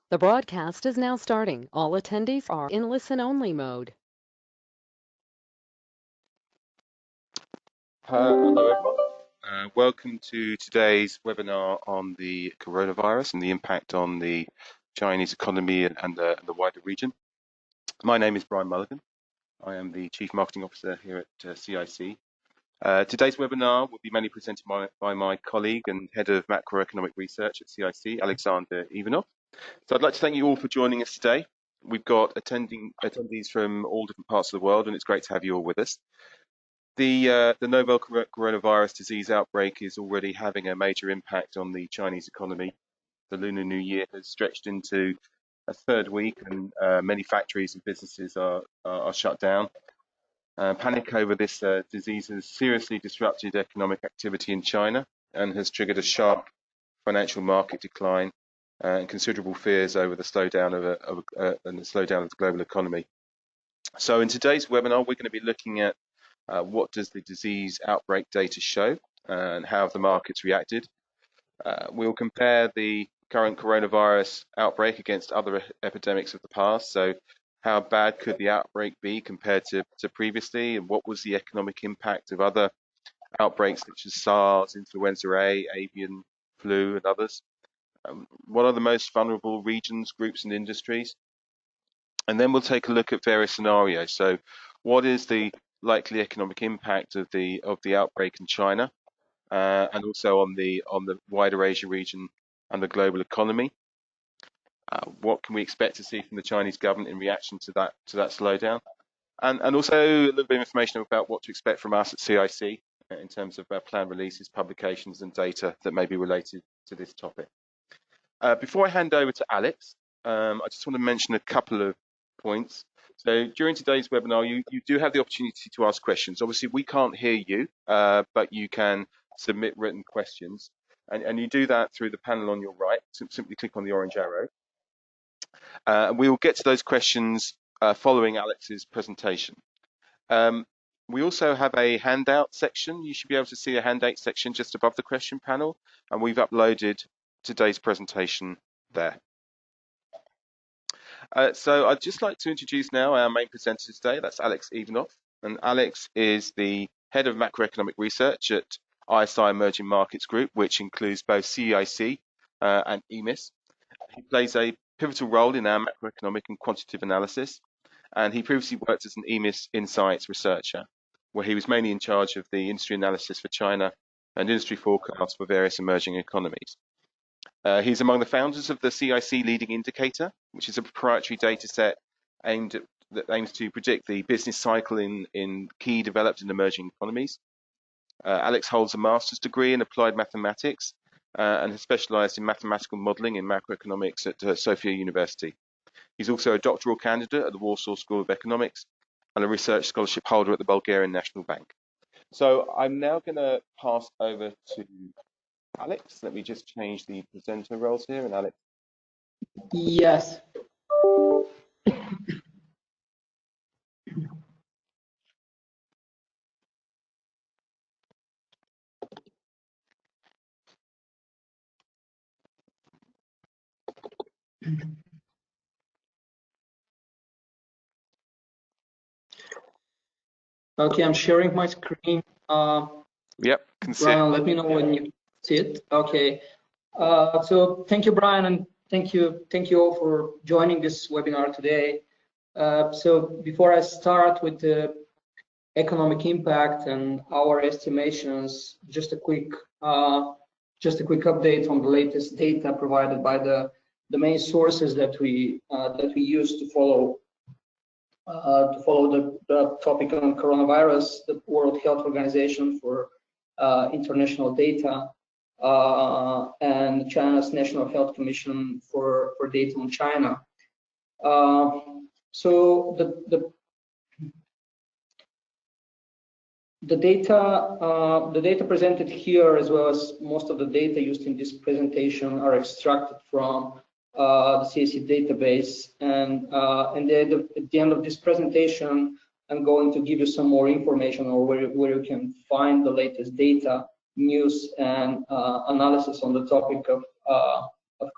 The broadcast is now starting. All attendees are in listen-only mode. Hello everyone. Welcome to today's webinar on the coronavirus and the impact on the Chinese economy and the wider region. My name is Brian Mulligan. I am the Chief Marketing Officer here at CIC. Today's webinar will be mainly presented by my colleague and Head of Macroeconomic Research at CIC, Alexander Ivanov. So I'd like to thank you all for joining us today. We've got attendees from all different parts of the world, and it's great to have you all with us. The novel coronavirus disease outbreak is already having a major impact on the Chinese economy. The Lunar New Year has stretched into a third week, and many factories and businesses are shut down. Panic over this disease has seriously disrupted economic activity in China and has triggered a sharp financial market decline and considerable fears over the slowdown of the global economy. So in today's webinar, we're going to be looking at what does the disease outbreak data show and how have the markets reacted. We'll compare the current coronavirus outbreak against other epidemics of the past. So how bad could the outbreak be compared to previously, and what was the economic impact of other outbreaks such as SARS, influenza A, avian flu, and others? What are the most vulnerable regions, groups, and industries? And then we'll take a look at various scenarios. So what is the likely economic impact of the outbreak in China, and also on the wider Asia region and the global economy? What can we expect to see from the Chinese government in reaction to that slowdown? And also a little bit of information about what to expect from us at CIC in terms of planned releases, publications, and data that may be related to this topic. Before I hand over to Alex, I just want to mention a couple of points. So during today's webinar, you do have the opportunity to ask questions. Obviously, we can't hear you, but you can submit written questions. And you do that through the panel on your right. Simply click on the orange arrow. We will get to those questions following Alex's presentation. We also have a handout section. You should be able to see a handout section just above the question panel, and we've uploaded today's presentation there. So I'd just like to introduce now our main presenter today. That's Alex Ivanov, and Alex is the Head of Macroeconomic Research at ISI Emerging Markets Group, which includes both CIC and EMIS. He plays a pivotal role in our macroeconomic and quantitative analysis, and he previously worked as an EMIS Insights researcher, where he was mainly in charge of the industry analysis for China and industry forecasts for various emerging economies. He's among the founders of the CIC Leading Indicator, which is a proprietary data set that aims to predict the business cycle in key developed and emerging economies. Alex holds a master's degree in applied mathematics and has specialized in mathematical modeling in macroeconomics at Sofia University. He's also a doctoral candidate at the Warsaw School of Economics and a research scholarship holder at the Bulgarian National Bank. So I'm now going to pass over to Alex. Let me just change the presenter roles here, and Alex. Yes. Okay, I'm sharing my screen. Yep, can see Brian, it. let me know when you see it. Okay. So thank you, Brian, and thank you all for joining this webinar today. So before I start with the economic impact and our estimations, just a quick update on the latest data provided by the main sources that we use to follow the topic on coronavirus: the World Health Organization for international data, and China's National Health Commission for data on China. So the data presented here, as well as most of the data used in this presentation, are extracted from the CSE database, and at the end of this presentation, I'm going to give you some more information on where you can find the latest data, news, and analysis on the topic of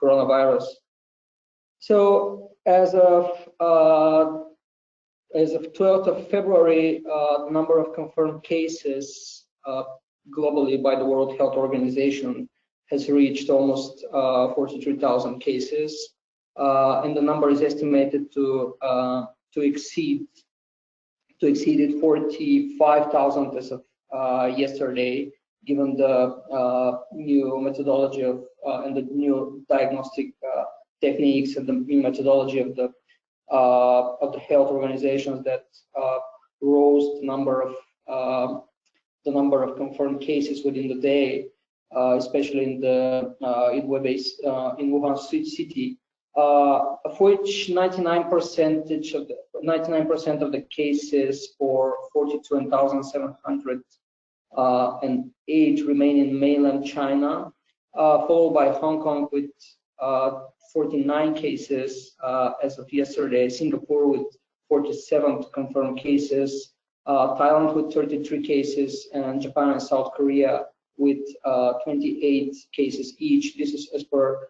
coronavirus. So as of 12th of February, the number of confirmed cases globally by the World Health Organization has reached almost 43,000 cases, and the number is estimated to exceed 45,000 as of yesterday, given the new methodology of and the new diagnostic techniques and the new methodology of the health organizations that rose the number of confirmed cases within the day, especially in Wuhan City, of which 99% of the cases, for 42,708, remain in mainland China, followed by Hong Kong with 49 cases as of yesterday, Singapore with 47 confirmed cases, Thailand with 33 cases, and Japan and South Korea with 28 cases each. This is as per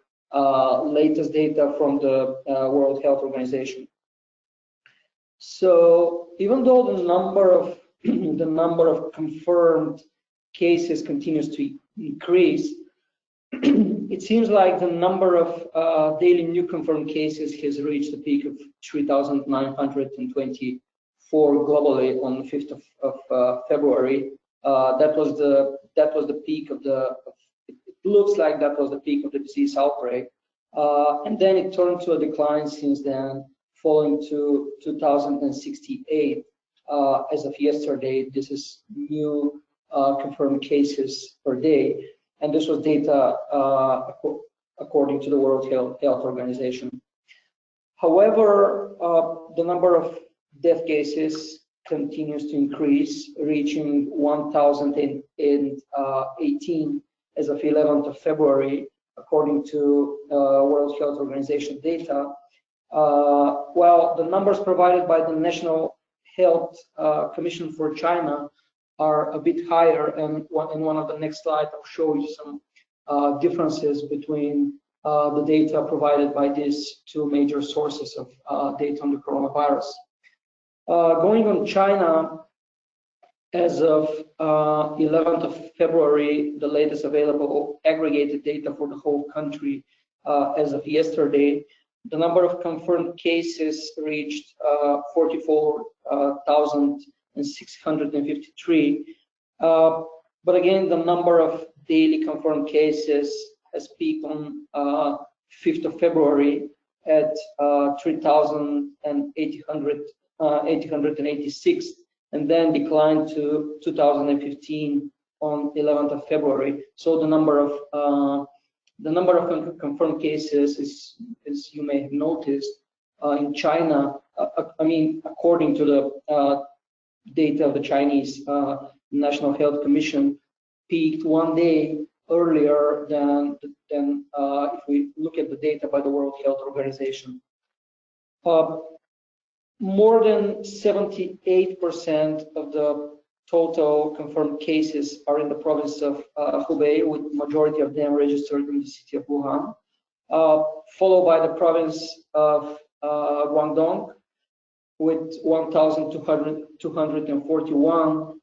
latest data from the World Health Organization. So even though the number of confirmed cases continues to increase, it seems like the number of daily new confirmed cases has reached a peak of 3,924 globally on the 5th of February. That was the peak of the. It looks like that was the peak of the disease outbreak, and then it turned to a decline since then, falling to 2,068 as of yesterday. This is new confirmed cases per day. And this was data according to the World Health Organization. However, the number of death cases continues to increase, reaching 1,018 as of 11th of February, according to World Health Organization data. While the numbers provided by the National Health Commission for China are a bit higher, and in one of the next slides I'll show you some differences between the data provided by these two major sources of data on the coronavirus. Going on China, as of 11th of February, the latest available aggregated data for the whole country as of yesterday, the number of confirmed cases reached 44,653. But again, the number of daily confirmed cases has peaked on 5th of February at 3,886, and then declined to 2,015 on 11th of February. So the number of confirmed cases is, as you may have noticed, in China, according to the data of the Chinese National Health Commission, peaked one day earlier than if we look at the data by the World Health Organization. More than 78% of the total confirmed cases are in the province of Hubei, with majority of them registered in the city of Wuhan, followed by the province of Guangdong with 1,241,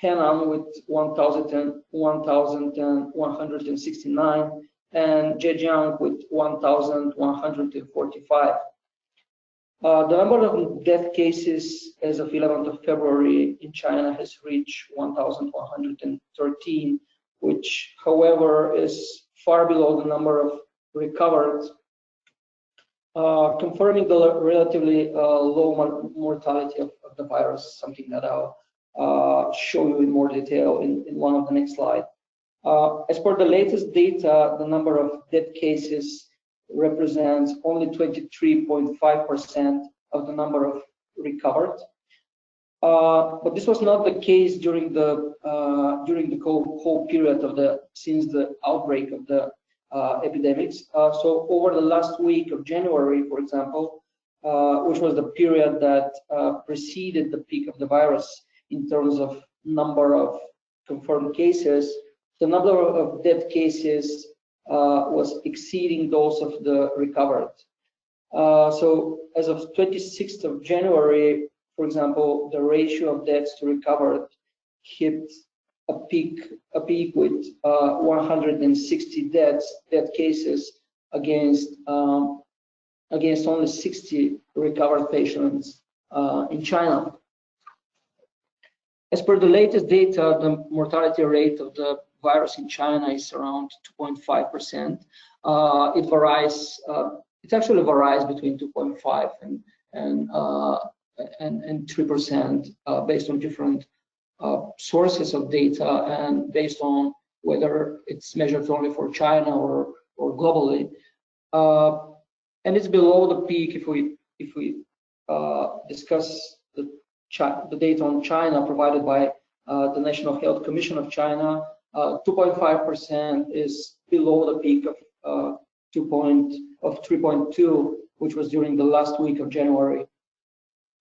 Henan with 1,169, and Zhejiang with 1,145. The number of death cases as of 11th of February in China has reached 1,113, which, however, is far below the number of recovered, confirming the relatively low mortality of the virus, something that I'll show you in more detail in one of the next slides. As per the latest data, the number of death cases represents only 23.5% of the number of recovered. But this was not the case during the whole period since the outbreak of the epidemics. So over the last week of January, for example, which was the period that preceded the peak of the virus in terms of number of confirmed cases, the number of death cases was exceeding those of the recovered. So as of 26th of January, for example, the ratio of deaths to recovered hit a peak with 160 death cases against only 60 recovered patients in China. As per the latest data, the mortality rate of the virus in China is around 2.5%. It varies. It actually varies between 2.5 and 3% based on different sources of data and based on whether it's measured only for China or globally. And it's below the peak if we discuss the data on China provided by the National Health Commission of China. 2.5% is below the peak of 3.2, which was during the last week of January.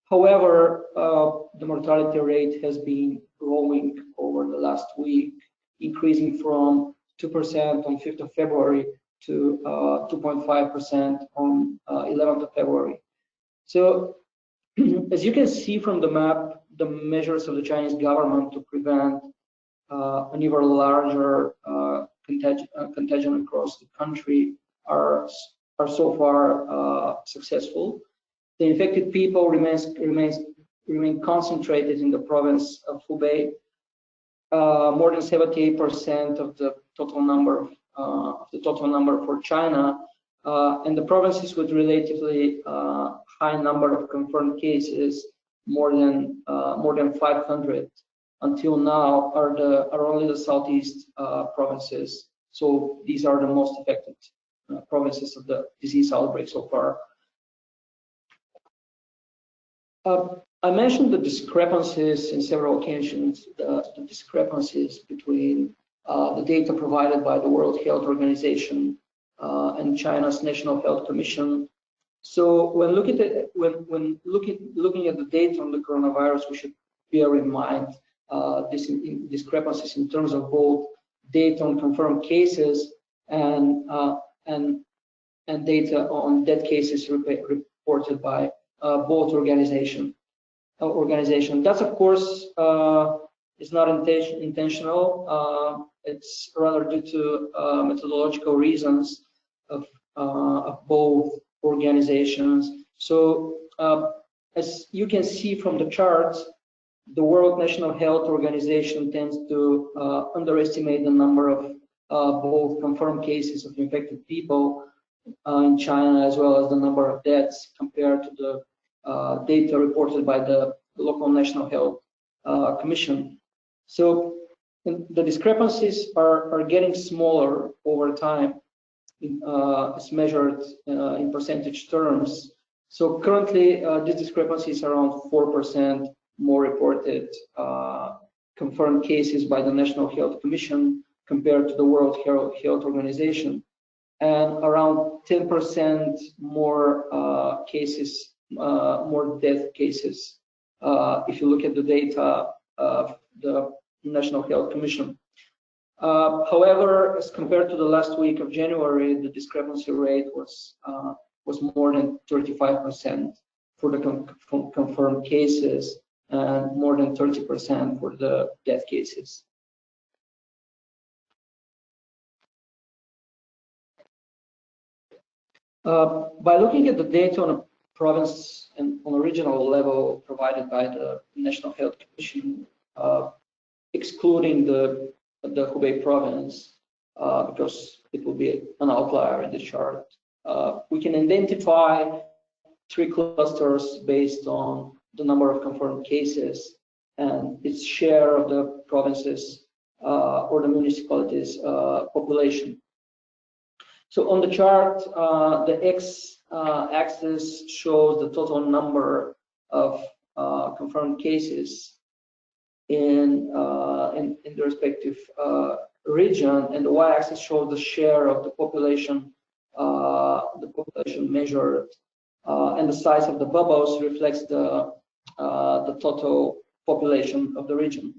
However, the mortality rate has been growing over the last week, increasing from 2% on 5th of February to 2.5% on 11th of February. So, as you can see from the map, the measures of the Chinese government to prevent an even larger contagion across the country are so far successful. The infected people remain concentrated in the province of Hubei. More than 78% of the total number for China, and the provinces with relatively high number of confirmed cases, more than 500 until now, are only the southeast provinces. So these are the most affected provinces of the disease outbreak so far. I mentioned the discrepancies in several occasions, the discrepancies between the data provided by the World Health Organization and China's National Health Commission. So when looking at the data on the coronavirus, we should bear in mind these discrepancies in terms of both data on confirmed cases and data on death cases reported by both organizations. That's of course is not intentional. It's rather due to methodological reasons of both organizations. So as you can see from the charts, the World National Health Organization tends to underestimate the number of both confirmed cases of infected people in China, as well as the number of deaths compared to the data reported by the local National Health Commission. So the discrepancies are getting smaller over time, as measured in percentage terms. So currently, these discrepancies are around 4% more reported confirmed cases by the National Health Commission compared to the World Health Organization, and around 10% more cases, more death cases, if you look at the data of the National Health Commission. However, as compared to the last week of January, the discrepancy rate was more than 35% for the confirmed cases and more than 30% for the death cases. By looking at the data on a province and on a regional level provided by the National Health Commission, excluding the Hubei province, because it will be an outlier in the chart, we can identify 3 clusters based on the number of confirmed cases and its share of the provinces or the municipalities' population. So on the chart, the x-axis shows the total number of confirmed cases in the respective region, and the y-axis shows the share of the population measured, and the size of the bubbles reflects the total population of the region.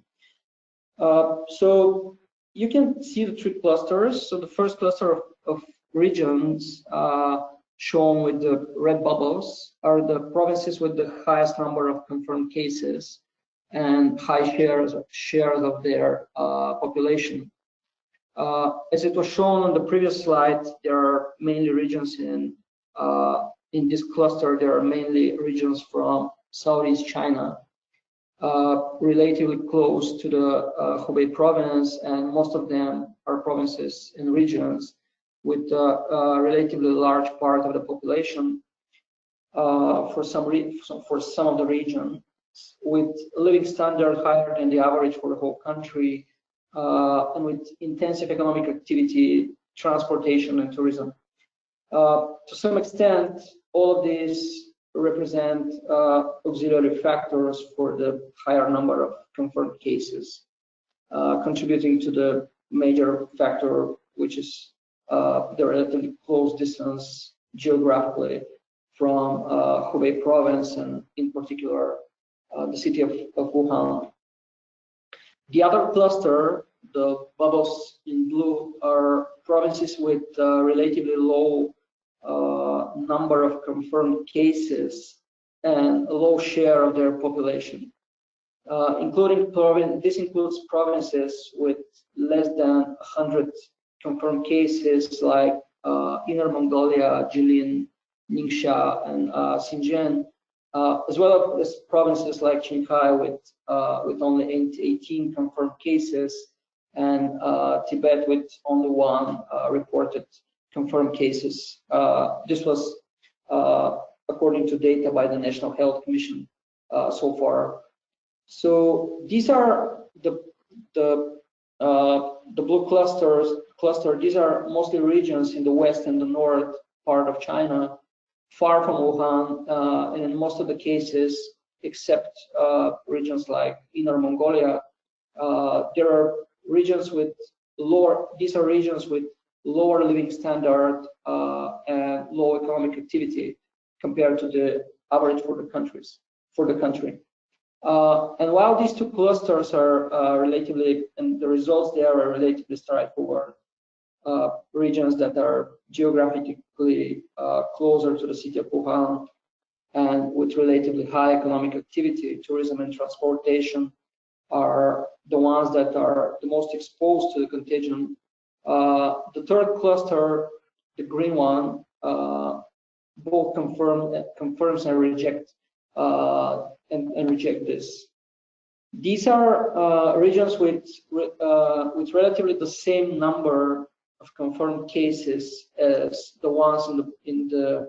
So you can see the 3 clusters. So the first cluster of regions shown with the red bubbles are the provinces with the highest number of confirmed cases and high shares of their population. As it was shown on the previous slide, there are mainly regions in this cluster. There are mainly regions from Southeast China, relatively close to the Hubei province, and most of them are provinces and regions with a relatively large part of the population for some of the region, with a living standard higher than the average for the whole country, and with intensive economic activity, transportation, and tourism. To some extent, all of these represent auxiliary factors for the higher number of confirmed cases, contributing to the major factor, which is the relatively close distance geographically from Hubei province, and in particular the city of Wuhan. The other cluster, the bubbles in blue, are provinces with relatively low number of confirmed cases and a low share of their population, this includes provinces with less than 100 confirmed cases like Inner Mongolia, Jilin, Ningxia, and Xinjiang, as well as provinces like Qinghai with only 18 confirmed cases, and Tibet with only 1 reported confirmed cases. This was according to data by the National Health Commission so far. So these are the blue cluster. These are mostly regions in the west and the north part of China, far from Wuhan, and in most of the cases, except regions like Inner Mongolia, there are regions with lower. These are regions with lower living standard and low economic activity compared to the average for the country. And while these two clusters are relatively, and the results there are relatively straightforward, regions that are geographically closer to the city of Wuhan and with relatively high economic activity, tourism and transportation are the ones that are the most exposed to the contagion. The third cluster, the green one, both confirms and reject this. These are regions with relatively the same number of confirmed cases as the ones in the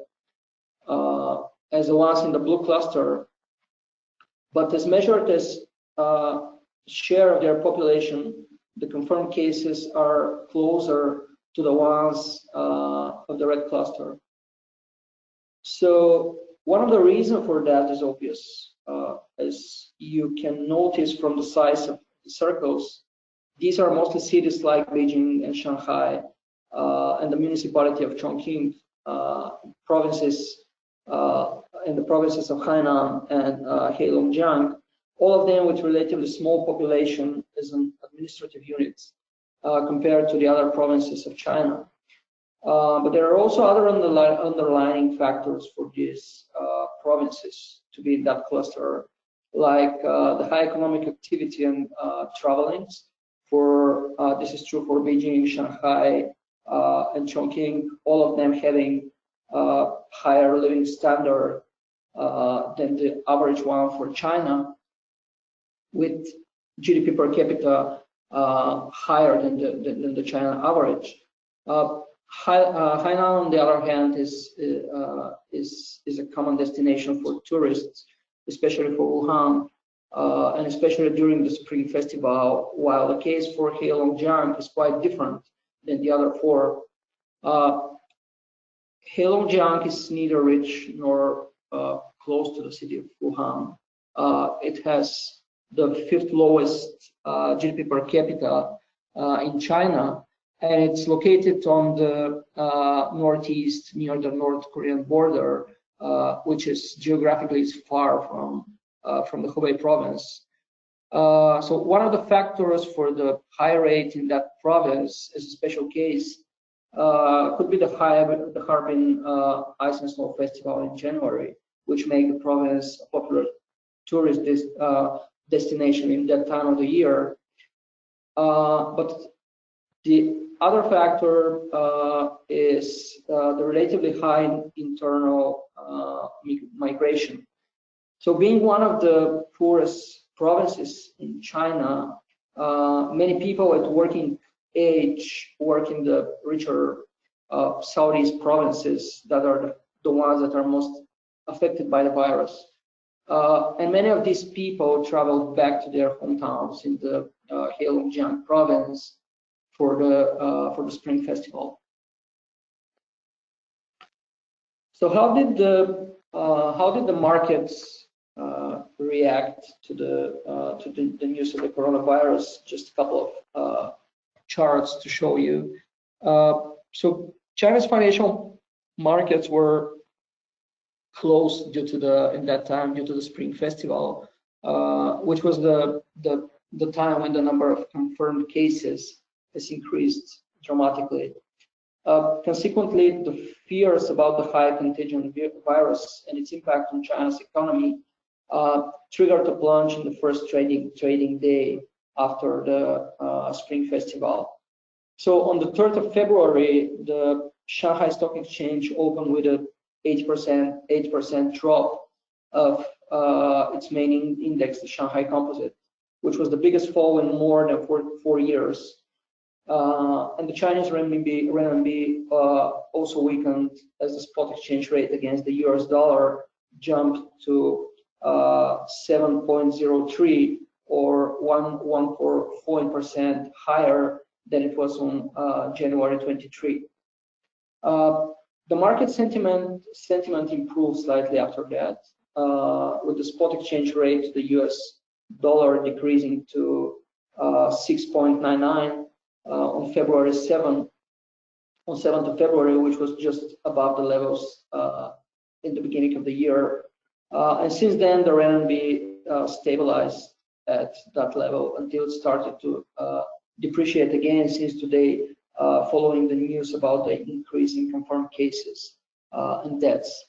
blue cluster, but as measured as share of their population, the confirmed cases are closer to the ones of the red cluster. So one of the reasons for that is obvious. As you can notice from the size of the circles, these are mostly cities like Beijing and Shanghai and the municipality of Chongqing, provinces and the provinces of Hainan and Heilongjiang, all of them with relatively small population as an administrative units compared to the other provinces of China. But there are also other underlying factors for these provinces to be in that cluster, like the high economic activity and traveling. This is true for Beijing, Shanghai, and Chongqing, all of them having higher living standard than the average one for China, with GDP per capita higher than the China average. Hainan, on the other hand, is a common destination for tourists, especially for Wuhan, and especially during the Spring Festival, while the case for Heilongjiang is quite different than the other 4. Heilongjiang is neither rich nor close to the city of Wuhan. It has the 5th lowest GDP per capita in China, and it's located on the northeast, near the North Korean border, which is geographically far from the Hubei province. So one of the factors for the high rate in that province as a special case could be the Harbin Ice and Snow Festival in January, which make the province a popular tourist destination in that time of the year. But the other factor is the relatively high internal migration. So being one of the poorest provinces in China, many people at working age work in the richer southeast provinces that are the ones that are most affected by the virus. And many of these people traveled back to their hometowns in the Heilongjiang province for the Spring Festival. So how did the markets react to the news of the coronavirus? Just a couple of charts to show you. So China's financial markets were closed due to the Spring Festival, which was the time when the number of confirmed cases has increased dramatically. Consequently, the fears about the high contagion virus and its impact on China's economy triggered a plunge in the first trading day after the Spring Festival. So on the 3rd of February, the Shanghai Stock Exchange opened with a 8% drop of its main index, the Shanghai Composite, which was the biggest fall in more than 4 years. And the Chinese renminbi also weakened as the spot exchange rate against the US dollar jumped to 7.03 or 1.4% higher than it was on January 23. The market sentiment improved slightly after that, with the spot exchange rate, the US dollar decreasing to 6.99 on February 7th, on 7th of February, which was just above the levels in the beginning of the year. And since then, the renminbi stabilized at that level until it started to depreciate again since today, following the news about the increase in confirmed cases and deaths.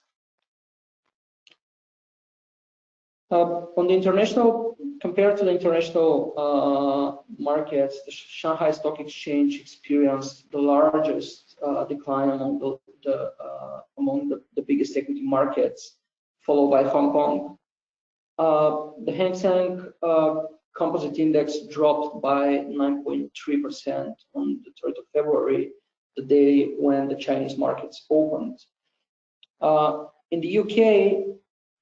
On the international, compared to the international markets, the Shanghai Stock Exchange experienced the largest decline among the biggest equity markets, followed by Hong Kong. The Hang Seng Composite Index dropped by 9.3% on the 3rd of February, the day when the Chinese markets opened. In the UK,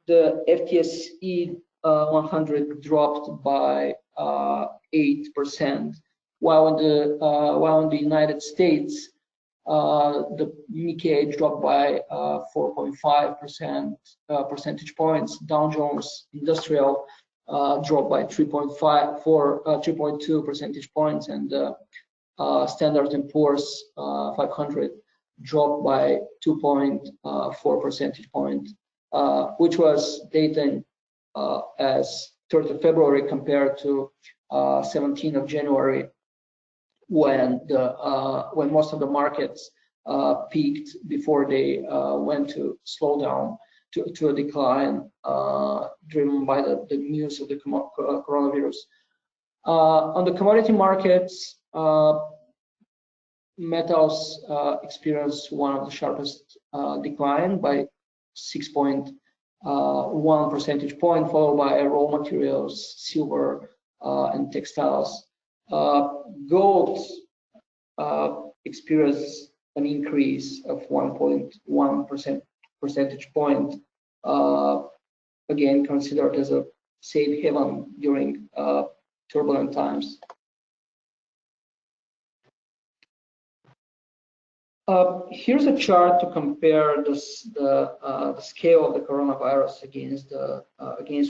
the FTSE 100 dropped by 8%, while in the United States, the Nikkei dropped by 4.5% percentage points. Dow Jones Industrial dropped by 3.2 percentage points, and Standard & Poor's 500 dropped by 2.4 percentage points, which was dated as 3rd of February compared to 17th of January, when most of the markets peaked before they went to slow down to a decline driven by the news of the coronavirus. On the commodity markets, metals experienced one of the sharpest decline by 6.1 percentage point, followed by raw materials, silver, and textiles. Gold experienced an increase of 1.1 percentage point, again considered as a safe haven during turbulent times. Here's a chart to compare the scale of the coronavirus against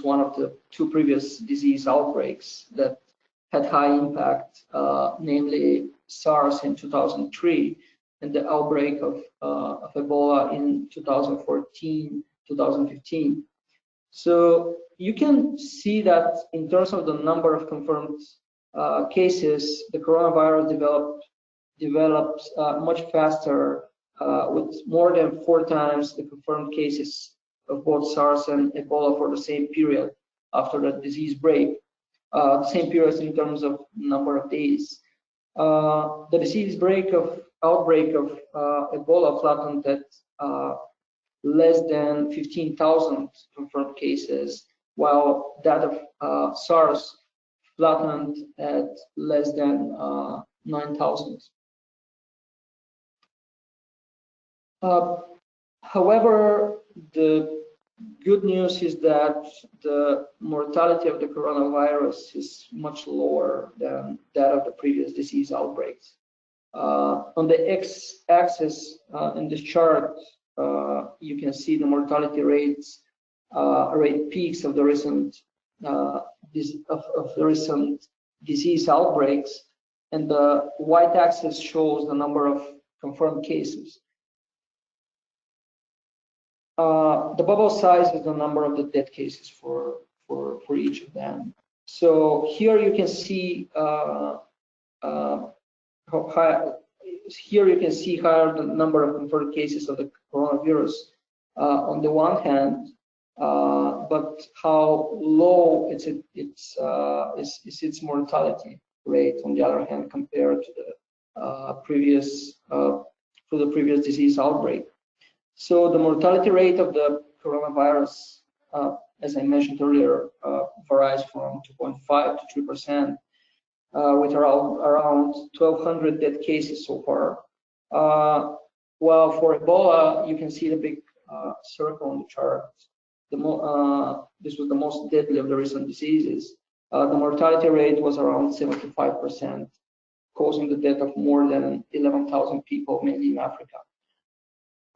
one of the 2 previous disease outbreaks that had high impact, namely SARS in 2003 and the outbreak of Ebola in 2014-2015. So you can see that in terms of the number of confirmed cases, the coronavirus developed developed much faster, with more than 4 times the confirmed cases of both SARS and Ebola for the same period after the disease break. The same period in terms of number of days. The disease outbreak of Ebola flattened at less than 15,000 confirmed cases, while that of SARS flattened at less than 9,000. However, the good news is that the mortality of the coronavirus is much lower than that of the previous disease outbreaks. On the x-axis in this chart, you can see the mortality rate peaks of the recent disease outbreaks, and the y-axis shows the number of confirmed cases. The bubble size is the number of the dead cases for each of them. So here you can see how high. Here you can see higher the number of confirmed cases of the coronavirus on the one hand, but how low is its mortality rate on the other hand compared to the previous disease outbreak. So the mortality rate of the coronavirus, as I mentioned earlier, varies from 2.5 to 3%, with around 1,200 dead cases so far. While for Ebola, you can see the big circle on the chart. This was the most deadly of the recent diseases. The mortality rate was around 75%, causing the death of more than 11,000 people, mainly in Africa.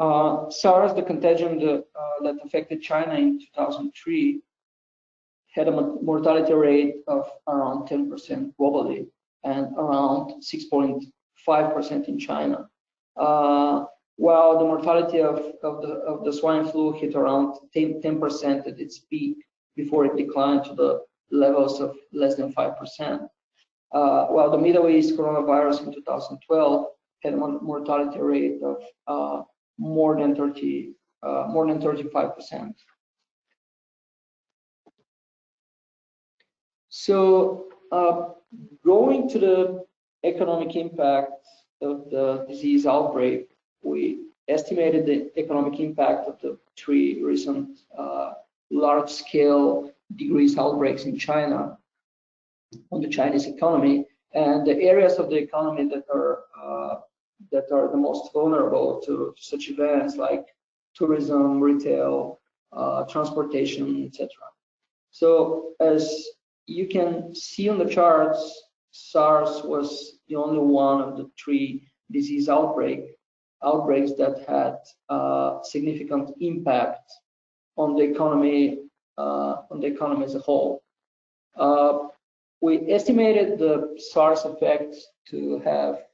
SARS, the contagion that affected China in 2003, had a mortality rate of around 10% globally and around 6.5% in China. While the mortality of the swine flu hit around 10% at its peak before it declined to the levels of less than 5%. While the Middle East coronavirus in 2012 had a mortality rate of more than 35%. So going to the economic impact of the disease outbreak, we estimated the economic impact of the 3 recent large-scale disease outbreaks in China on the Chinese economy, and the areas of the economy that are the most vulnerable to such events like tourism, retail, transportation, etc. So as you can see on the charts, SARS was the only one of the 3 disease outbreaks that had significant impact on the economy as a whole. We estimated the SARS effect to have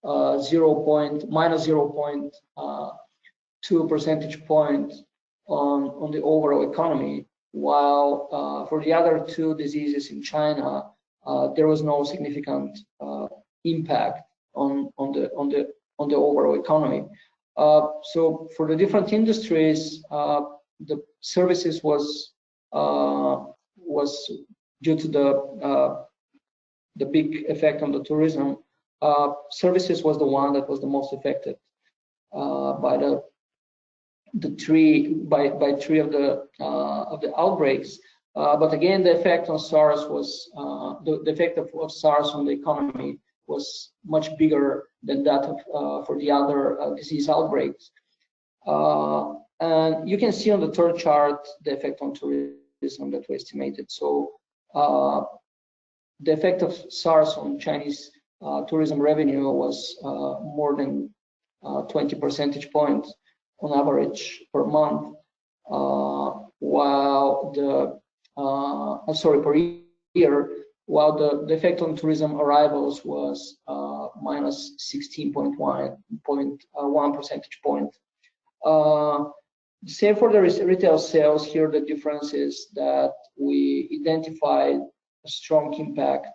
minus 0.2 percentage points on the overall economy, while for the other 2 diseases in China, there was no significant impact on the overall economy. So for the different industries, the services was due to the big effect on the tourism. Services was the one that was the most affected by three of the outbreaks. But again, the effect on SARS was the effect of SARS on the economy was much bigger than that for the other disease outbreaks. And you can see on the third chart the effect on tourism that we estimated. So the effect of SARS on Chinese tourism revenue was more than 20 percentage points on average per month, while per year, while the effect on tourism arrivals was minus 16.1 percentage point. Same for the retail sales. Here the difference is that we identified a strong impact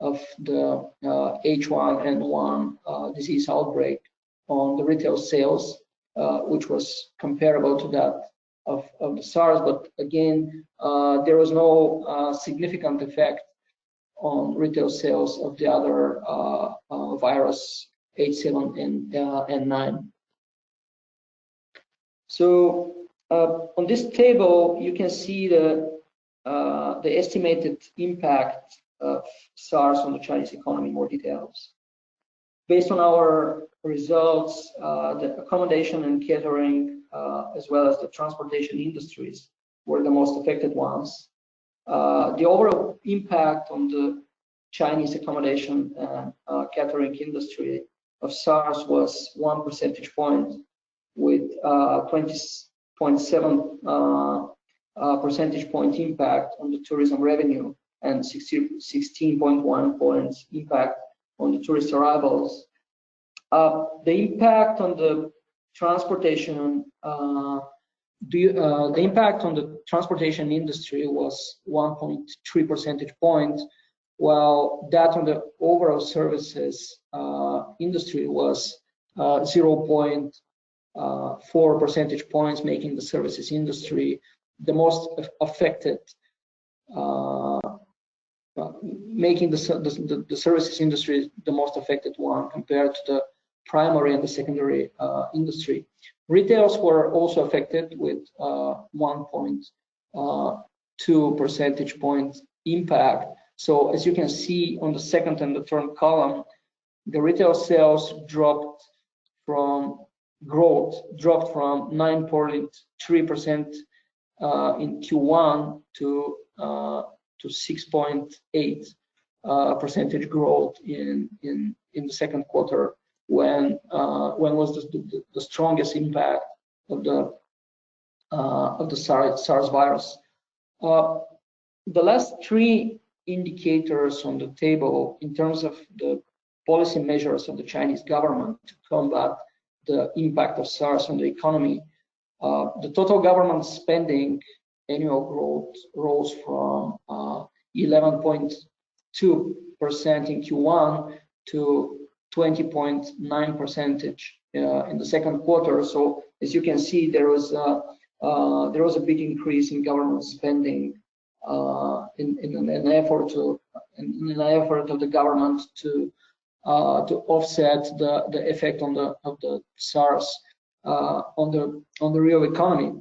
of the H1N1 disease outbreak on the retail sales, which was comparable to that of the SARS, but again, there was no significant effect on retail sales of the other virus, H7N9. So on this table, you can see the estimated impact of SARS on the Chinese economy in more details. Based on our results, the accommodation and catering, as well as the transportation industries, were the most affected ones. The overall impact on the Chinese accommodation and catering industry of SARS was 1 percentage point, with 20.7 percentage point impact on the tourism revenue and 16.1 points impact on the tourist arrivals. The impact on the transportation, the impact on the transportation industry was 1.3 percentage points, while that on the overall services industry was 0.4 percentage points, making the services industry the most affected, making the services industry the most affected one compared to the primary and the secondary industry. Retails were also affected with 1.2 percentage point impact. So as you can see on the second and the third column, the retail sales dropped from 9.3% in Q1 to 6.8 percentage growth in the second quarter, when was the strongest impact of the SARS virus. The last three indicators on the table in terms of the policy measures of the Chinese government to combat the impact of SARS on the economy, the total government spending annual growth rose from 11.2% in Q1 to 20.9% in the second quarter. So as you can see, there was a big increase in government spending in an effort of the government to offset the effect of the SARS on the real economy.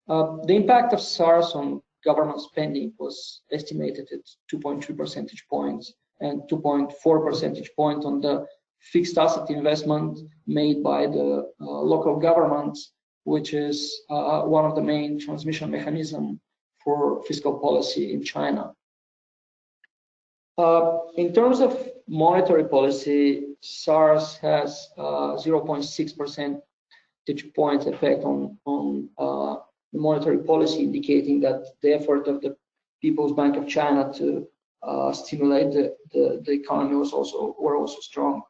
The impact of SARS on government spending was estimated at 2.3 percentage points and 2.4 percentage points on the fixed asset investment made by the local governments, which is one of the main transmission mechanisms for fiscal policy in China. In terms of monetary policy, SARS has 0.6 percentage point effect on the monetary policy, indicating that the effort of the People's Bank of China to stimulate the economy were also strong.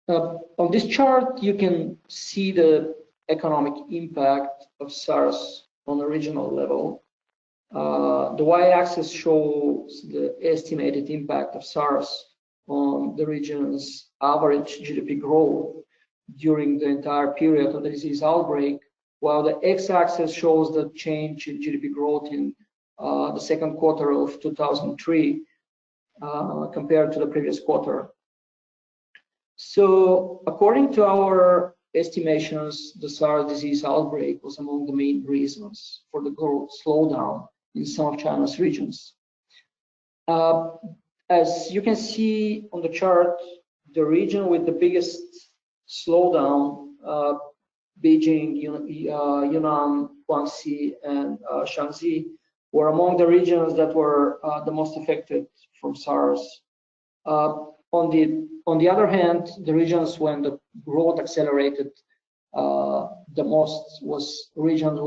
On this chart, you can see the economic impact of SARS on a regional level. The y-axis shows the estimated impact of SARS on the region's average GDP growth during the entire period of the disease outbreak, while the x-axis shows the change in GDP growth in the second quarter of 2003 compared to the previous quarter. So according to our estimations, the SARS disease outbreak was among the main reasons for the growth slowdown in some of China's regions. As you can see on the chart, the region with the biggest slowdown, Beijing, Yunnan, Guangxi, and Shanxi, were among the regions that were the most affected from SARS. On the other hand, the regions when the growth accelerated the most was regions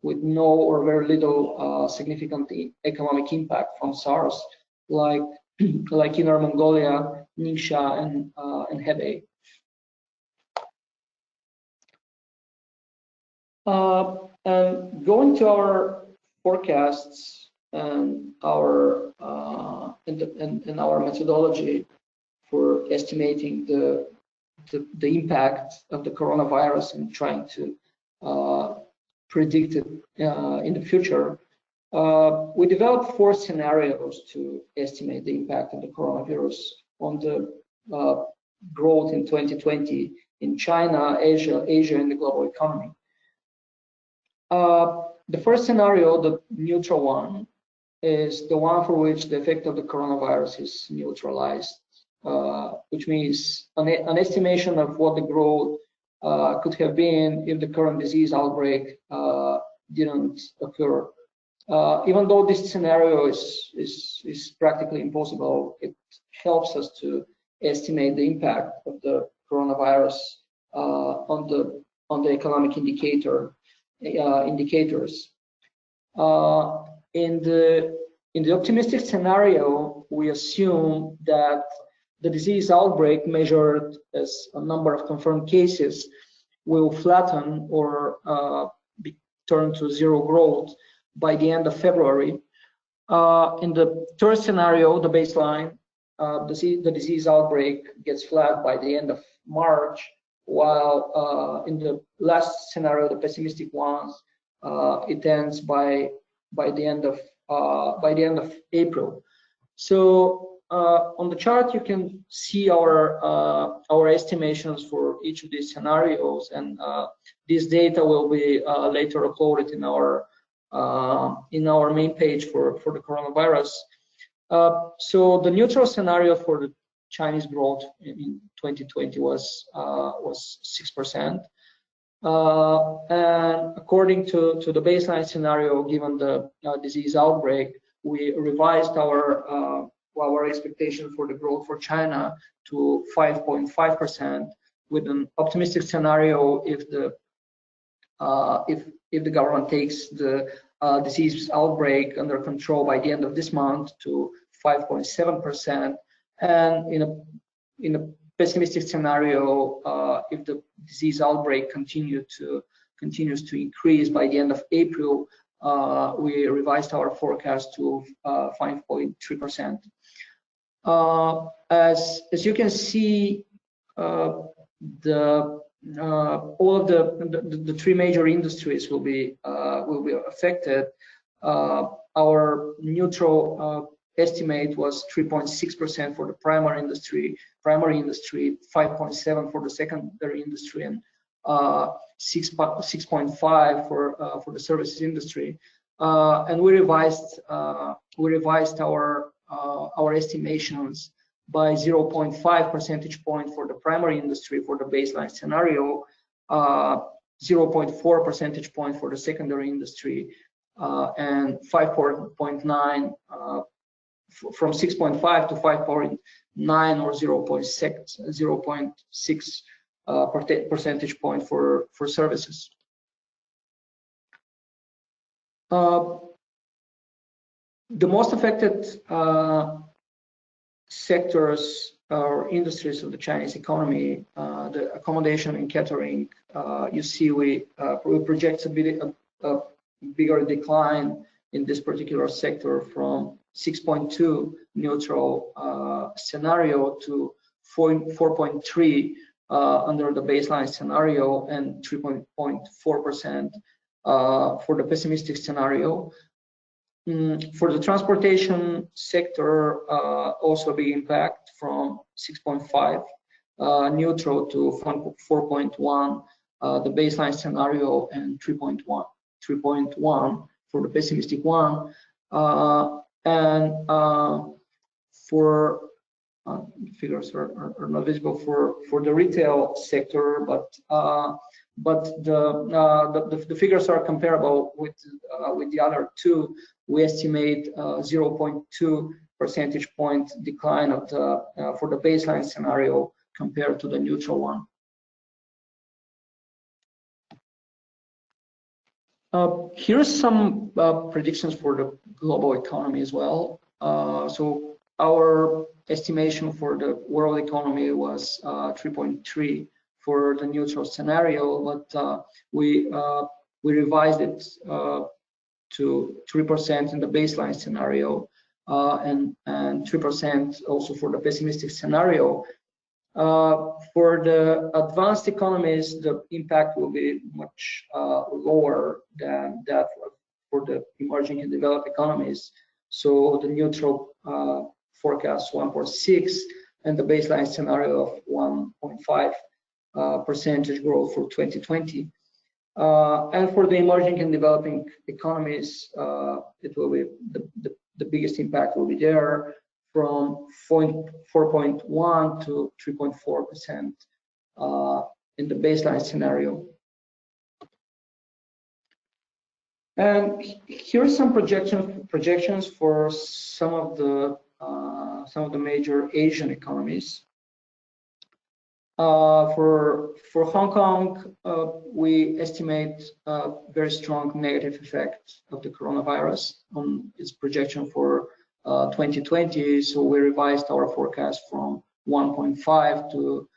with no or very little significant economic impact from SARS, like Inner Mongolia, Ningxia, and Hebei. And going to our forecasts and our methodology for estimating the impact of the coronavirus and trying to predict it in the future, we developed 4 scenarios to estimate the impact of the coronavirus on the growth in 2020 in China, Asia, and the global economy. The first scenario, the neutral one, is the one for which the effect of the coronavirus is neutralized, which means an estimation of what the growth could have been if the current disease outbreak didn't occur. Even though this scenario is practically impossible, it helps us to estimate the impact of the coronavirus on the economic indicators. In the optimistic scenario, we assume that the disease outbreak, measured as a number of confirmed cases, will flatten or be turned to zero growth by the end of February. In the third scenario, the baseline, the disease outbreak gets flat by the end of March, while in the last scenario, the pessimistic ones, it ends by the end of April. So on the chart, you can see our estimations for each of these scenarios, and this data will be later uploaded in our main page for the coronavirus. So the neutral scenario for the Chinese growth in 2020 was 6%. And according to the baseline scenario, given the disease outbreak, we revised our expectation for the growth for China to 5.5%, with an optimistic scenario if the government takes the disease outbreak under control by the end of this month to 5.7%, and in a pessimistic scenario, if the disease outbreak continues to increase by the end of April, we revised our forecast to 5.3%. As you can see, all of the 3 major industries will be affected. Our neutral estimate was 3.6% for the primary industry, 5.7% for the secondary industry, and 6.5% for the services industry. And we revised our estimations by 0.5 percentage point for the primary industry for the baseline scenario, 0.4 percentage point for the secondary industry, and 5.9 from 6.5 to 5.9 or 0.6 percentage point for services. The most affected sectors or industries of the Chinese economy, the accommodation and catering, you see we project a bigger decline in this particular sector from 6.2 neutral scenario to 4.3 under the baseline scenario, and 3.4% for the pessimistic scenario. For the transportation sector, also a big impact from 6.5 neutral to 4.1 the baseline scenario, and 3.1 for the pessimistic one. And for figures are not visible for the retail sector, but the figures are comparable with the other 2. We estimate 0.2 percentage point decline of for the baseline scenario compared to the neutral one. Here's some predictions for the global economy as well. So our estimation for the world economy was 3.3 for the neutral scenario, but we revised it to 3% in the baseline scenario, and 3% also for the pessimistic scenario. For the advanced economies, the impact will be much lower than that for the emerging and developed economies. So the neutral forecast 1.6 and the baseline scenario of 1.5 percentage growth for 2020. And for the emerging and developing economies, it will be the biggest impact will be there from 4.1 to 3.4% in the baseline scenario. And here are some projections for some of the major Asian economies. For Hong Kong, we estimate a very strong negative effect of the coronavirus on its projection for 2020. So we revised our forecast from 1.5 to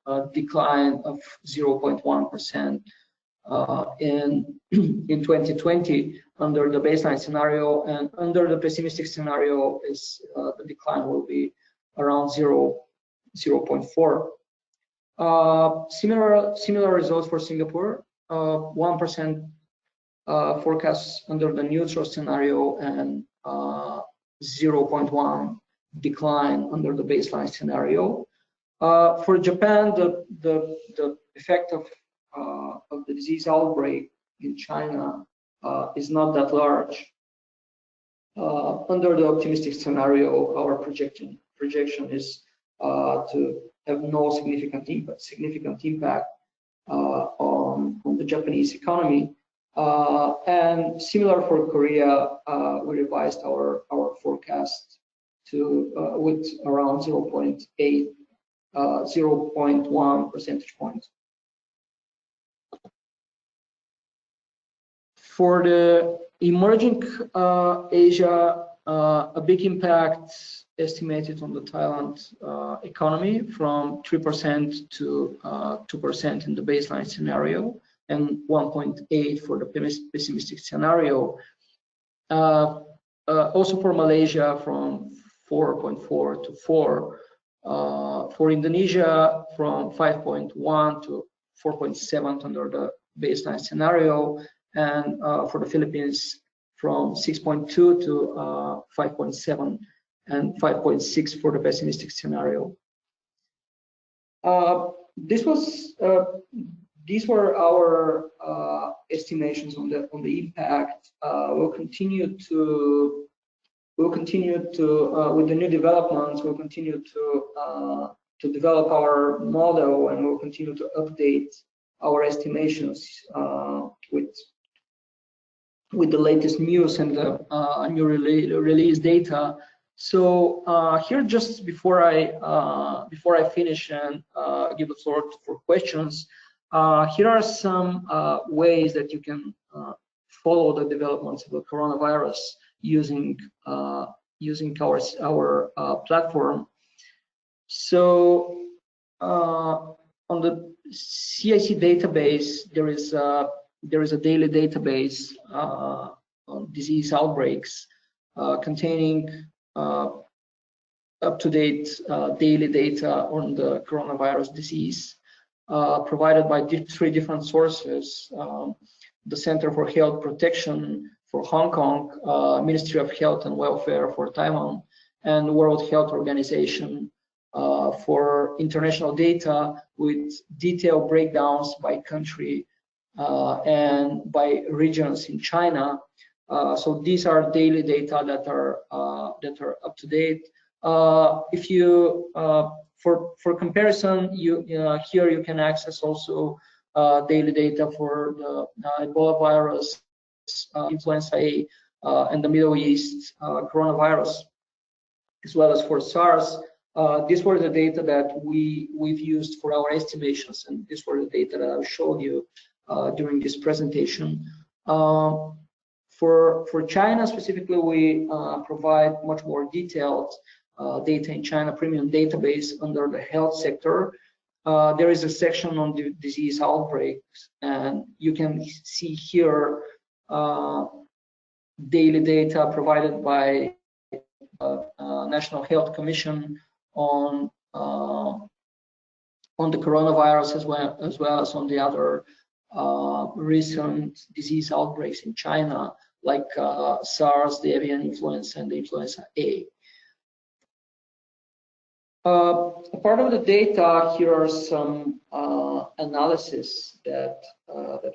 a decline of 0.1% in 2020 under the baseline scenario, and under the pessimistic scenario is the decline will be around 0.4. Similar results for Singapore, 1% forecast under the neutral scenario and 0.1 decline under the baseline scenario. For Japan, the effect of the disease outbreak in China is not that large. Under the optimistic scenario, our projection is to have no significant impact on the Japanese economy. And similar for Korea, we revised our forecast to with around 0.1 percentage points. For the emerging Asia, a big impact estimated on the Thailand economy from 3% to 2% in the baseline scenario, and 1.8 for the pessimistic scenario. Also for Malaysia, from 4.4 to 4. For Indonesia, from 5.1 to 4.7 under the baseline scenario, and for the Philippines, from 6.2 to 5.7 and 5.6 for the pessimistic scenario. These were our estimations on the impact. We'll continue to with the new developments. We'll continue to develop our model, and we'll continue to update our estimations with the latest news and the new release data. So here, just before I finish and give the floor for questions, here are some ways that you can follow the developments of the coronavirus using our platform. So on the CIC database, there is a daily database on disease outbreaks containing up-to-date daily data on the coronavirus disease, provided by three different sources: the Center for Health Protection for Hong Kong, Ministry of Health and Welfare for Taiwan, and World Health Organization for international data with detailed breakdowns by country and by regions in China. So these are daily data that are up to date. If you for comparison, here you can access also daily data for the Ebola virus, influenza A, and the Middle East coronavirus, as well as for SARS. These were the data that we've used for our estimations, and these were the data that I showed you during this presentation. For China specifically, we provide much more detailed data in China Premium Database under the health sector. There is a section on the disease outbreaks, and you can see here daily data provided by National Health Commission on the coronavirus, as well as on the other recent disease outbreaks in China, like SARS, the avian influenza, and the influenza A. A part of the data here are some analysis that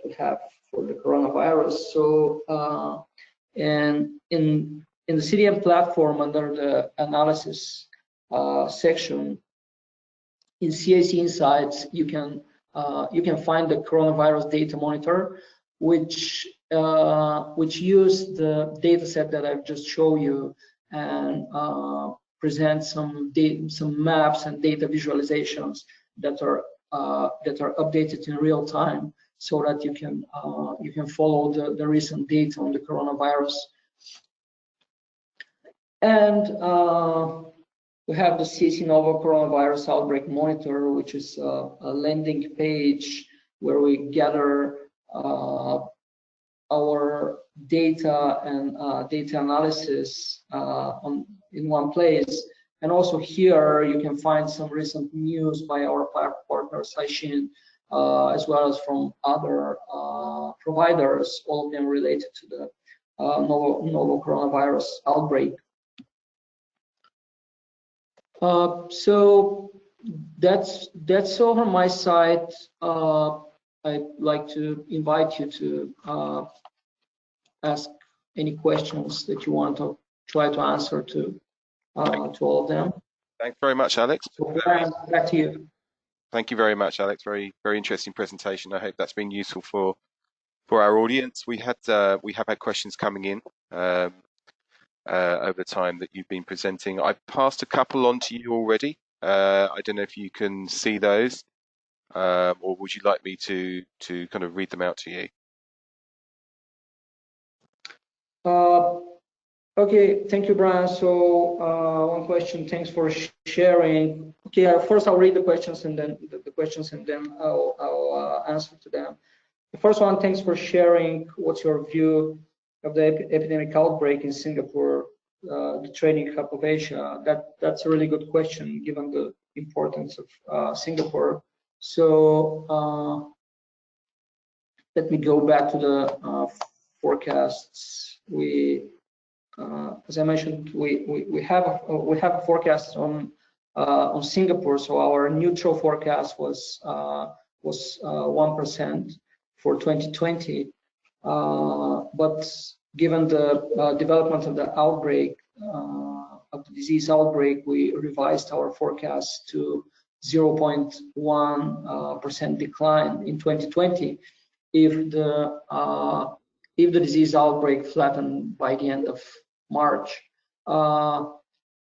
we have for the coronavirus. So, and in the CDM platform, under the analysis section in CIC Insights, you can find the coronavirus data monitor, which use the data set that I've just shown you and present some maps and data visualizations that are updated in real time, so that you can follow the recent data on the coronavirus. And we have the CSE Novel Coronavirus Outbreak Monitor, which is a landing page where we gather our data and data analysis in one place. And also here you can find some recent news by our partner Caixin, as well as from other providers, all of them related to the novel coronavirus outbreak. So that's all on my side. I'd like to invite you to ask any questions that you want to try to answer to all of them. Thanks very much, Alex. So, Brian, back to you. Thank you very much, Alex. Very interesting presentation. I hope that's been useful for our audience. We have had questions coming in over the time that you've been presenting. I've passed a couple on to you already. I don't know if you can see those, or would you like me to kind of read them out to you? Okay, thank you, Brian. So one question, thanks for sharing. Okay, first I'll read the questions and then I'll answer to them. The first one, thanks for sharing. What's your view of the epidemic outbreak in Singapore, the trading hub of Asia? That's a really good question, given the importance of Singapore. So let me go back to the forecasts. As I mentioned, we have a forecast on Singapore. So our neutral forecast was 1% for 2020. But given the development of the outbreak, of the disease outbreak, we revised our forecast to 0.1% decline in 2020 if the disease outbreak flattened by the end of March.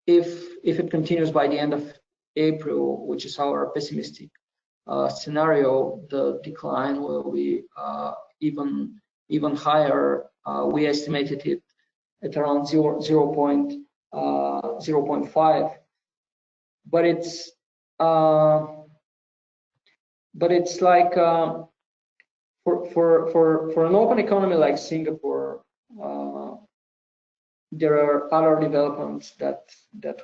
If it continues by the end of April, which is our pessimistic scenario, the decline will be even higher. We estimated it at around 0.5, but it's like for an open economy like Singapore, there are other developments that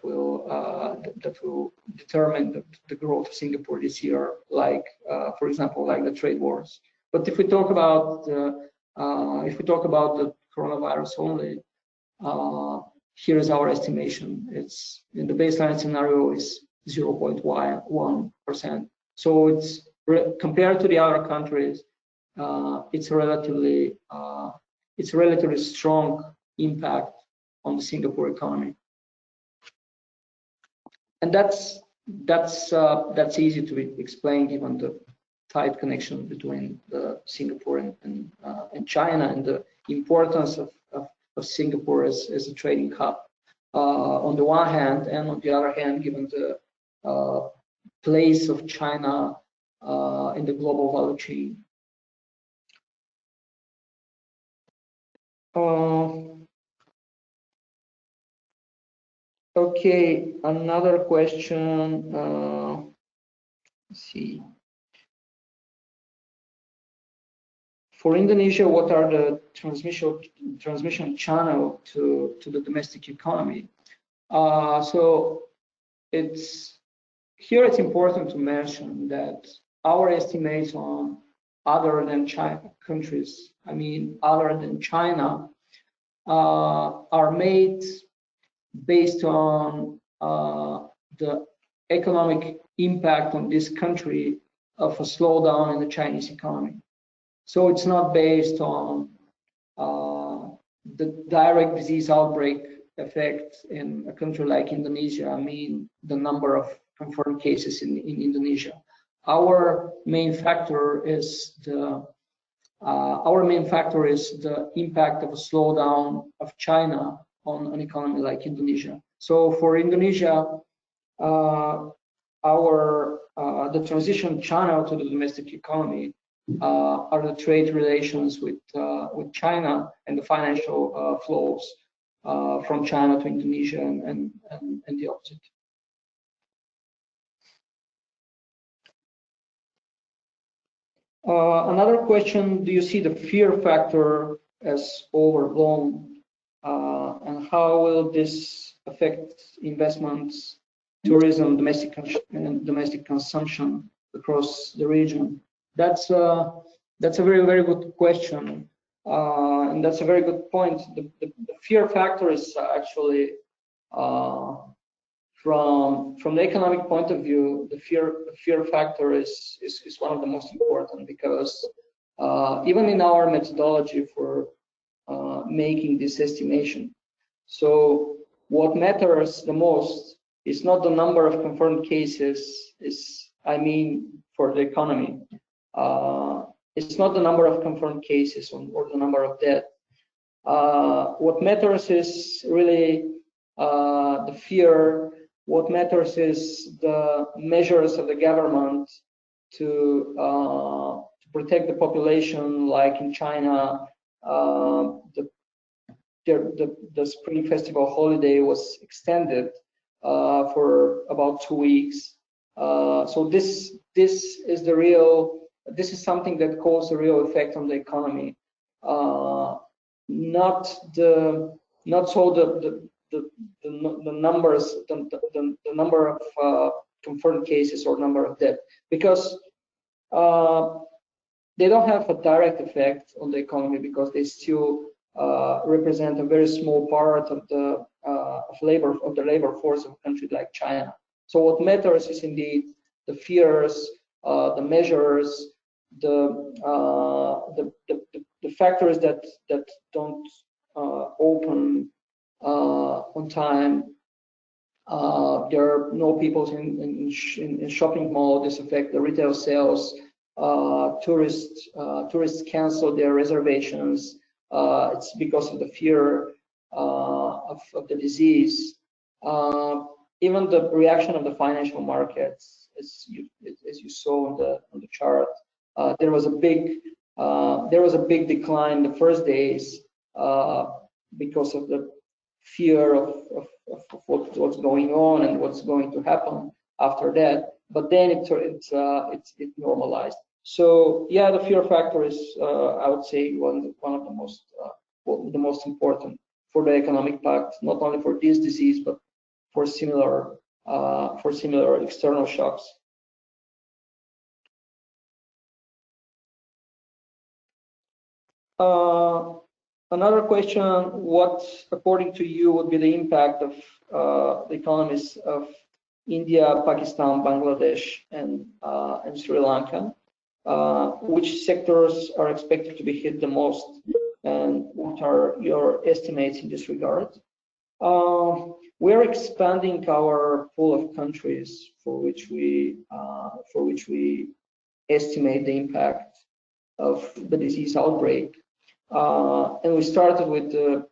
will determine the growth of Singapore this year, like for example, like the trade wars. But if we talk about the coronavirus only, here is our estimation. It's in the baseline scenario is 0.1%. So it's compared to the other countries, it's a relatively strong impact on the Singapore economy, and that's easy to explain given the tight connection between Singapore and China, and the importance of Singapore as a trading hub on the one hand, and on the other hand, given the place of China in the global value chain. Okay, another question. Let's see. For Indonesia, what are the transmission channel to the domestic economy? So it's important to mention that our estimates on other than China countries, I mean other than China, are made based on the economic impact on this country of a slowdown in the Chinese economy. So it's not based on the direct disease outbreak effect in a country like Indonesia. I mean, the number of confirmed cases in Indonesia. Our main factor is the impact of a slowdown of China on an economy like Indonesia. So for Indonesia, the transition channel to the domestic economy are the trade relations with China and the financial flows from China to Indonesia and the opposite. Another question: do you see the fear factor as overblown, and how will this affect investments, tourism, domestic consumption across the region? That's a very, very good question, and that's a very good point. The fear factor is actually, from the economic point of view, the fear factor is one of the most important, because even in our methodology for making this estimation, so what matters the most is not the number of confirmed cases, for the economy. It's not the number of confirmed cases or the number of deaths. What matters is really the fear. What matters is the measures of the government to protect the population, like in China. The Spring Festival holiday was extended for about 2 weeks. So this is something that caused a real effect on the economy. Not so the numbers, the number of confirmed cases or number of deaths, because they don't have a direct effect on the economy, because they still represent a very small part of the labor force of a country like China. So what matters is indeed the fears, the measures, the factors that don't open on time. There are no people in shopping mall. This affects the retail sales. Tourists cancel their reservations. It's because of the fear of the disease. Even the reaction of the financial markets, as you saw on the chart, there was a big decline the first days because of the fear of what's going on and what's going to happen after that. But then it normalized. So yeah, the fear factor is, I would say, one of the most important for the economic impact, not only for this disease but for similar external shocks. Another question: what, according to you, would be the impact of the economies of India, Pakistan, Bangladesh, and Sri Lanka? Which sectors are expected to be hit the most, and what are your estimates in this regard? We're expanding our pool of countries for which we estimate the impact of the disease outbreak, and we started with the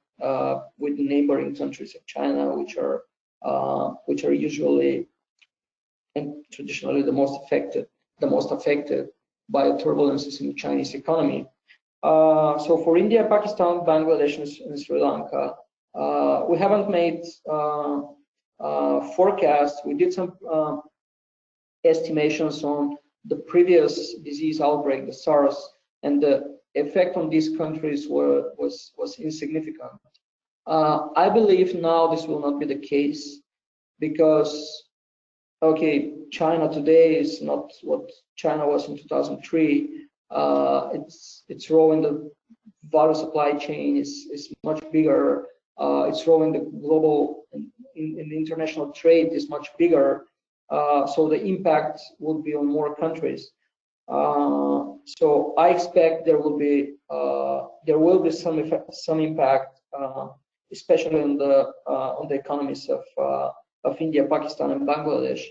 neighboring countries of China, which are usually and traditionally the most affected by the turbulences in the Chinese economy. So for India, Pakistan, Bangladesh, and Sri Lanka, we haven't made forecasts. We did some estimations on the previous disease outbreak, the SARS, and the effect on these countries was insignificant. I believe now this will not be the case because, okay, China today is not what China was in 2003. It's role in the value supply chain is much bigger. Its role in the global in the international trade is much bigger. So the impact would be on more countries. So I expect there will be some impact, especially on the economies of India, Pakistan, and Bangladesh,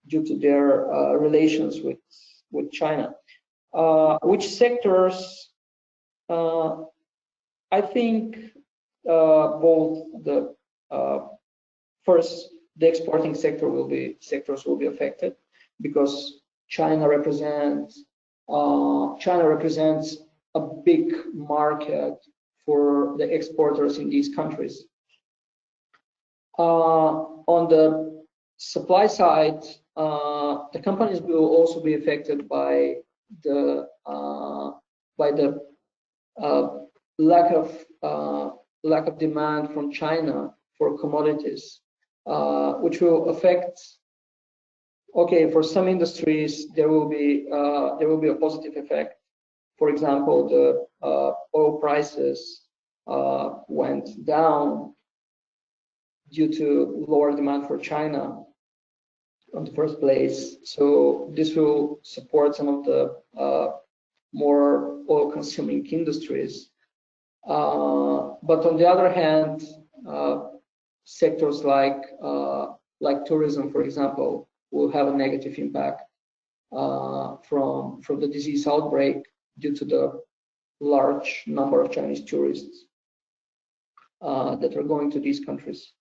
due to their relations with China. Which sectors? I think both the first, the exporting sectors will be affected because China represents a big market for the exporters in these countries. On the supply side, the companies will also be affected by the lack of demand from China for commodities, which will affect. Okay, for some industries there will be a positive effect. For example, the oil prices went down due to lower demand for China in the first place. So this will support some of the more oil-consuming industries. But on the other hand, sectors like tourism, for example, will have a negative impact from the disease outbreak due to the large number of Chinese tourists that are going to these countries.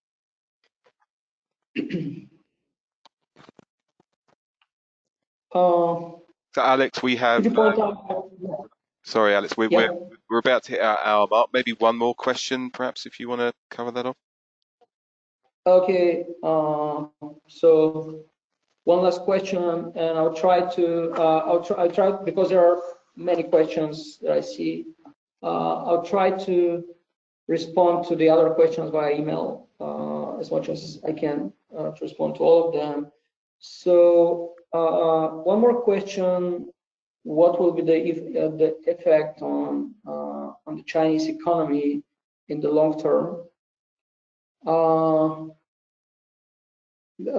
So Alex, we have. Sorry, Alex, we're about to hit our hour mark. Maybe one more question, perhaps, if you want to cover that off. Okay. So one last question, and I'll try because there are many questions that I see. I'll try to respond to the other questions via email as much as I can to respond to all of them. So one more question: what will be the effect on the Chinese economy in the long term?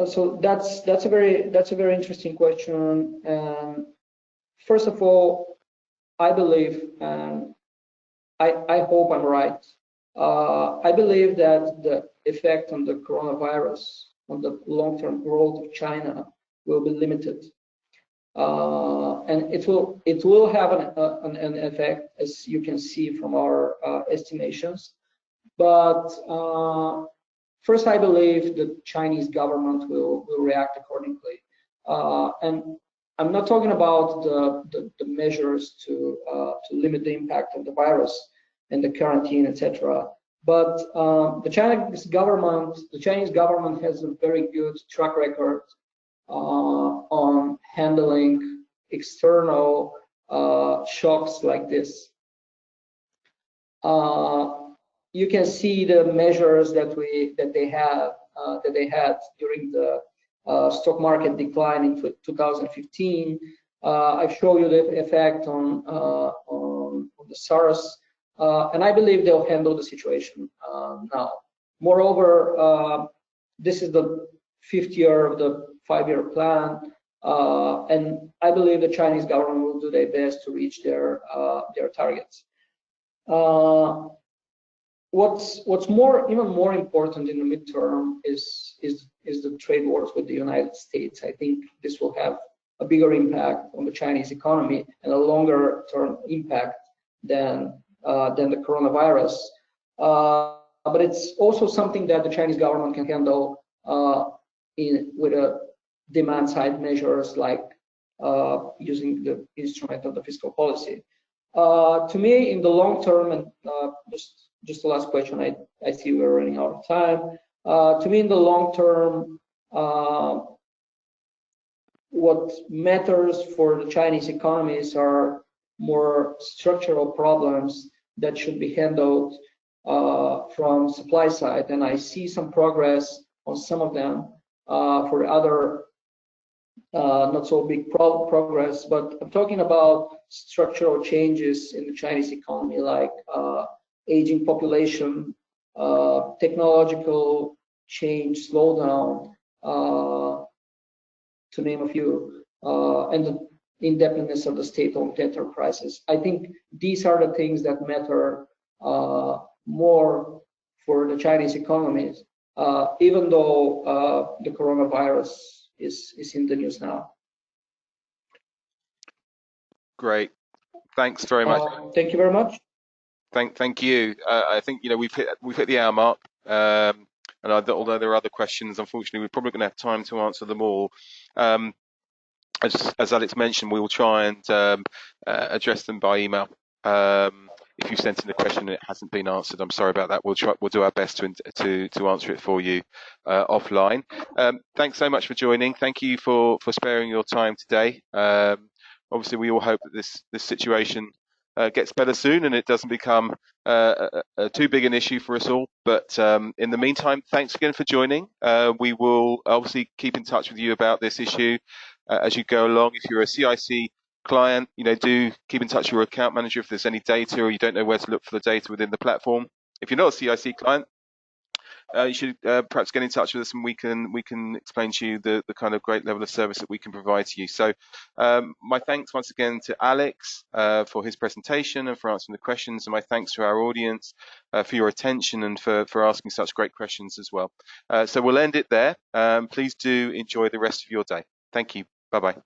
So that's a very interesting question. And first of all, I believe, and I hope I'm right. I believe that the effect on the coronavirus on the long-term growth of China will be limited, and it will have an effect, as you can see from our estimations. But first, I believe the Chinese government will react accordingly, and I'm not talking about the measures to limit the impact of the virus and the quarantine, etc. But the Chinese government has a very good track record on handling external shocks like this. You can see the measures that they had during the stock market decline in 2015. I show you the effect on the SARS, and I believe they'll handle the situation now. Moreover, this is the 5th year of the 5-year plan, and I believe the Chinese government will do their best to reach their targets. What's even more important in the midterm is the trade wars with the United States. I think this will have a bigger impact on the Chinese economy and a longer term impact than the coronavirus. But it's also something that the Chinese government can handle with a demand side measures like using the instrument of the fiscal policy. To me, in the long term, and just the last question, I see we're running out of time. To me, in the long term, what matters for the Chinese economies are more structural problems that should be handled from supply side, and I see some progress on some of them. For other, not so big progress, but I'm talking about structural changes in the Chinese economy, like aging population, technological change, slowdown, to name a few, and the indebtedness of the state-owned enterprises. I think these are the things that matter more for the Chinese economies, even though the coronavirus is in the news now. Great. Thanks very much. Thank you very much. Thank you. I think we've hit the hour mark, and although there are other questions, unfortunately, we're probably going to have time to answer them all. As Alex mentioned, we will try and address them by email. If you sent in a question and it hasn't been answered, I'm sorry about that. We'll do our best to answer it for you offline. Thanks so much for joining. Thank you for sparing your time today. Obviously, we all hope that this situation gets better soon and it doesn't become too big an issue for us all. But in the meantime, thanks again for joining. We will obviously keep in touch with you about this issue as you go along. If you're a CIC client, do keep in touch with your account manager if there's any data or you don't know where to look for the data within the platform. If you're not a CIC client, you should perhaps get in touch with us and we can explain to you the kind of great level of service that we can provide to you. So my thanks once again to Alex for his presentation and for answering the questions, and my thanks to our audience for your attention and for asking such great questions as well. So we'll end it there. Please do enjoy the rest of your day. Thank you. Bye-bye.